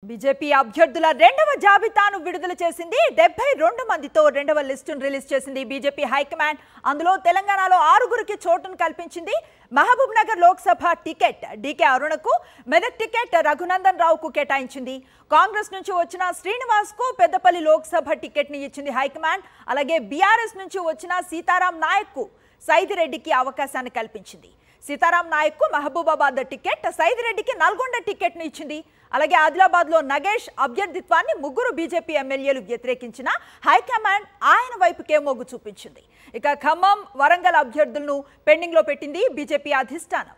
BJP అభ్యర్థుల రెండవ జాబితాను విడుదల చేసింది. 72 మందితో రెండవ లిస్టును రిలీజ్ చేసింది బీజేపీ హైకమాండ్. అందులో తెలంగాణలో 6గురికి చోటును కల్పించింది. Mahabubnagar Lok Sabha ticket D K అరుణకు, మెదక్ టికెట్ రఘునందన్ రావుకు కేటాయించింది. కాంగ్రెస్ నుంచి వచ్చిన శ్రీనివాస్ కు పెద్దపల్లి లోక్సభ టికెట్ ని ఇచ్చింది హైకమాండ్. అలాగే బీఆర్ఎస్ నుంచి వచ్చిన సీతారాం నాయక్ కు సైదిరెడ్డికి అవకాశాన్ని కల్పించింది. సీతారాం నాయక్ కు మహబూబాబాద్ టికెట్, సైదిరెడ్డికి నల్గొండ టికెట్ ను ఇచ్చింది. అలాగే ఆదిలాబాద్ లో నగేష్ అభ్యర్థిత్వాన్ని 3 బీజేపీ ఎమ్మెల్యేలు వ్యతిరేకించిన హైకమాండ్ ఆయన వైపుకే మొగ్గు చూపించింది. ఇక ఖమ్మం, వరంగల్ అభ్యర్థులను పెండింగ్ లో పెట్టింది బీజేపీ అధిష్టానం.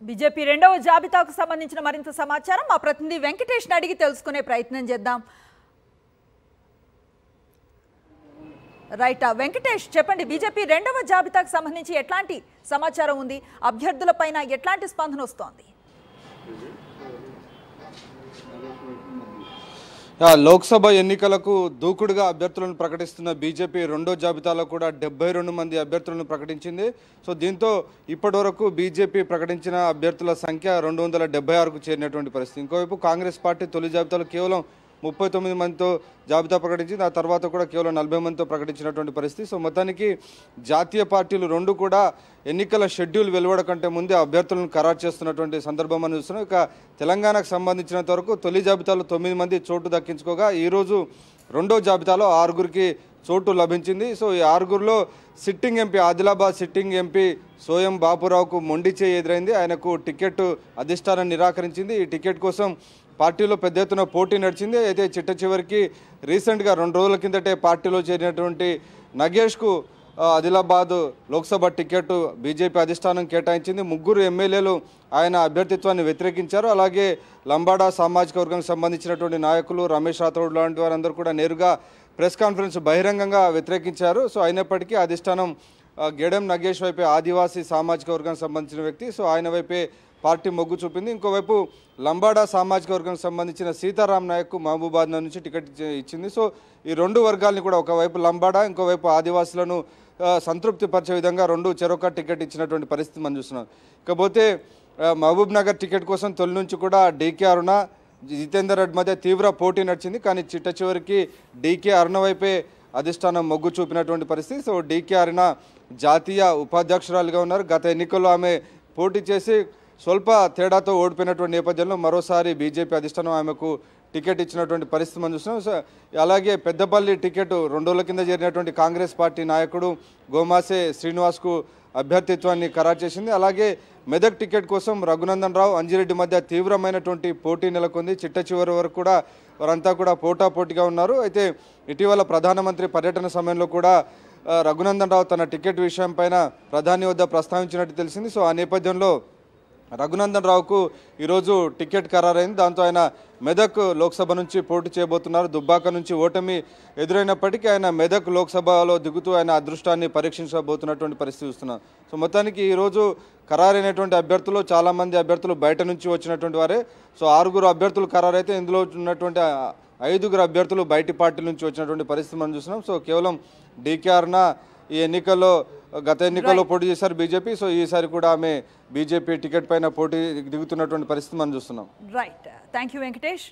బీజేపీ రెండవ జాబితాకు సంబంధించిన మరింత సమాచారం మా ప్రతినిధి వెంకటేష్ అడిగి తెలుసుకునే ప్రయత్నం చేద్దాం. రైట్ వెంకటేష్, చెప్పండి, బీజేపీ రెండవ జాబితాకు సంబంధించి ఎట్లాంటి సమాచారం ఉంది? అభ్యర్థులపైన ఎట్లాంటి స్పందన వస్తోంది? లోక్సభ ఎన్నికలకు దూకుడుగా అభ్యర్థులను ప్రకటిస్తున్న బీజేపీ రెండో జాబితాలో కూడా 72 మంది అభ్యర్థులను ప్రకటించింది. సో దీంతో ఇప్పటివరకు బీజేపీ ప్రకటించిన అభ్యర్థుల సంఖ్య 276కు చేరినటువంటి పరిస్థితి. ఇంకోవైపు కాంగ్రెస్ పార్టీ తొలి జాబితాలో కేవలం 39 మందితో జాబితా ప్రకటించింది. ఆ తర్వాత కూడా కేవలం 40 మందితో ప్రకటించినటువంటి పరిస్థితి. సో మొత్తానికి జాతీయ పార్టీలు రెండు కూడా ఎన్నికల షెడ్యూల్ వెలువడ కంటే ముందే అభ్యర్థులను ఖరారు చేస్తున్నటువంటి సందర్భం అని చూస్తున్నాం. ఇక తెలంగాణకు సంబంధించినంత వరకు తొలి జాబితాలో 9 మంది చోటు దక్కించుకోగా ఈరోజు రెండో జాబితాలో 6గురికి చోటు లభించింది. సో ఈ 6గురిలో sitting MP, Adilabad sitting MP Soyam బాపురావుకు మొండి చేయి ఎదురైంది. ఆయనకు టికెట్ అధిష్టానం నిరాకరించింది. ఈ టికెట్ కోసం పార్టీలో పెద్ద ఎత్తున పోటీ నడిచింది. అయితే చిట్ట చివరికి రీసెంట్గా 2 రోజుల కిందటే పార్టీలో చేరినటువంటి నగేష్కు ఆదిలాబాద్ లోక్సభ టికెట్ బీజేపీ అధిష్టానం కేటాయించింది. 3 ఎమ్మెల్యేలు ఆయన అభ్యర్థిత్వాన్ని వ్యతిరేకించారు. అలాగే లంబాడా సామాజిక వర్గానికి సంబంధించినటువంటి నాయకులు రమేష్ రాథోడ్ లాంటి వారందరూ కూడా నేరుగా ప్రెస్ కాన్ఫరెన్స్ బహిరంగంగా వ్యతిరేకించారు. సో అయినప్పటికీ అధిష్టానం గెడెం నగేష్ వైపే, ఆదివాసీ సామాజిక వర్గానికి సంబంధించిన వ్యక్తి, సో ఆయన వైపే పార్టీ మొగ్గు చూపింది. ఇంకోవైపు లంబాడా సామాజిక వర్గానికి సంబంధించిన సీతారాం నాయక్ మహబూబాద్ నుంచి టికెట్ ఇచ్చింది. సో ఈ 2 వర్గాలని కూడా, ఒకవైపు లంబాడా, ఇంకోవైపు ఆదివాసులను సంతృప్తి పరిచే విధంగా చెరొక టికెట్ ఇచ్చినటువంటి పరిస్థితి మనం చూస్తున్నాం. ఇకపోతే మహబూబ్ నగర్ టికెట్ కోసం తొలి నుంచి కూడా డీకే అరుణ, జితేందర్ రెడ్డి మధ్య తీవ్ర పోటీ నడిచింది. కానీ చిట్ట చివరికి డీకే అరుణ వైపే అధిష్టానం మొగ్గు చూపినటువంటి పరిస్థితి. సో డీకే అరుణ జాతీయ ఉపాధ్యక్షురాలుగా ఉన్నారు. గత ఎన్నికల్లో ఆమె పోటీ చేసి స్వల్ప తేడాతో ఓడిపోయినటువంటి నేపథ్యంలో మరోసారి బీజేపీ అధిష్టానం ఆమెకు టికెట్ ఇచ్చినటువంటి పరిస్థితి మనం చూస్తున్నాం. సో అలాగే పెద్దపల్లి టికెట్ 2 రోజుల కింద జరిగినటువంటి కాంగ్రెస్ పార్టీ నాయకుడు గోమాసే శ్రీనివాస్కు అభ్యర్థిత్వాన్ని ఖరారు చేసింది. అలాగే మెదక్ టికెట్ కోసం రఘునందన్ రావు, అంజిరెడ్డి మధ్య తీవ్రమైనటువంటి పోటీ నెలకొంది. చిట్ట చివరి వరకు కూడా వారంతా కూడా పోటాపోటీగా ఉన్నారు. అయితే ఇటీవల ప్రధానమంత్రి పర్యటన సమయంలో కూడా రఘునందన్ రావు తన టికెట్ విషయం పైన ప్రధాని వద్ద ప్రస్తావించినట్టు తెలిసింది. సో ఆ నేపథ్యంలో రఘునందన్ రావుకు ఈరోజు టికెట్ ఖరారైంది. దాంతో ఆయన మెదక్ లోక్సభ నుంచి పోటీ చేయబోతున్నారు. దుబ్బాక నుంచి ఓటమి ఎదురైనప్పటికీ ఆయన మెదక్ లోక్సభలో దిగుతూ ఆయన అదృష్టాన్ని పరీక్షించబోతున్నటువంటి పరిస్థితి చూస్తున్నాం. సో మొత్తానికి ఈరోజు ఖరారైనటువంటి అభ్యర్థులు చాలామంది అభ్యర్థులు బయట నుంచి వచ్చినటువంటి వారే. సో 6 అభ్యర్థులు ఖరారైతే ఇందులో ఉన్నటువంటి 5 అభ్యర్థులు బయటి పార్టీ నుంచి వచ్చినటువంటి పరిస్థితి మనం చూస్తున్నాం. సో కేవలం డీకే అరుణ ఈ ఎన్నికల్లో, గత ఎన్నికల్లో పోటీ చేశారు బీజేపీ. సో ఈసారి కూడా ఆమె బీజేపీ టికెట్ పైన పోటీ దిగుతున్నటువంటి పరిస్థితి మనం చూస్తున్నాం. Right, thank you Venkatesh.